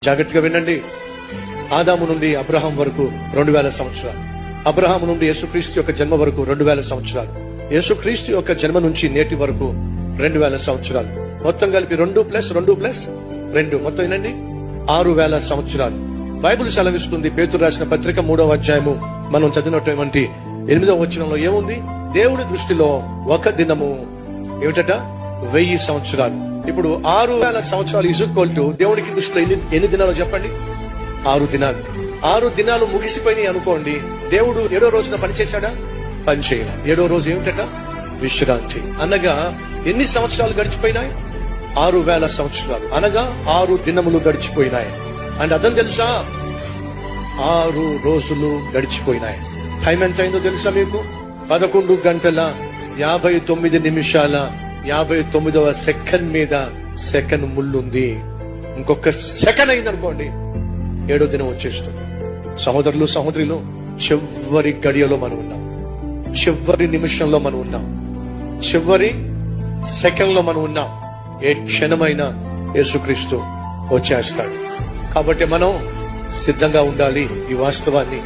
జాగ్రత్తగా వినండి. ఆదాము నుండి అబ్రహాం వరకు 2000 సంవత్సరాలు, అబ్రహాం నుండి యేసుక్రీస్తు యొక్క జన్మ వరకు 2000 సంవత్సరాలు, యేసుక్రీస్తు యొక్క జన్మ నుంచి నేటి వరకు 2000 సంవత్సరాలు. మొత్తం కలిపి 2+2+2 మొత్తం వినండి 6000 సంవత్సరాలు. బైబిల్ సెలవిస్తుంది, పేతురు రాసిన పత్రిక 3వ అధ్యాయము మనం చదివినటువంటి 8వ వచనంలో ఏముంది? దేవుడి దృష్టిలో ఒక దినము ఏమిటట? 1000 సంవత్సరాలు. ఇప్పుడు 6000 సంవత్సరాలు ఈక్వల్ టు దేవుడికి దృష్టిలో ఎన్ని దినాలు చెప్పండి? 6 దినాలు. 6 దినాలు ముగిసిపోయినాయి అనుకోండి. దేవుడు 7వ రోజున పని చేశాడా? పని చేయాలి. 7వ రోజు ఏమిటట? విశ్రాంతి. అనగా ఎన్ని సంవత్సరాలు గడిచిపోయినాయి? 6000 సంవత్సరాలు, అనగా 6 దినములు గడిచిపోయినాయి. అండ్ అర్థం తెలుసా? 6 రోజులు గడిచిపోయినాయి. టైం ఎంత అయిందో తెలుసా మీకు? 11 గంటల 59 నిమిషాల 59వ సెకండ్ మీద సెకండ్ ముళ్ళుంది. ఇంకొక సెకండ్ అయిందనుకోండి 7వ దినం వచ్చేస్తుంది. సహోదరులు సహోదరులు, చివరి గడియలో మనం ఉన్నాం, చివరి నిమిషంలో మనం ఉన్నాం, చివరి సెకండ్ లో మనం ఉన్నాం. ఏ క్షణమైనా యేసుక్రీస్తు వచ్చేస్తాడు. కాబట్టి మనం సిద్ధంగా ఉండాలి. ఈ వాస్తవాన్ని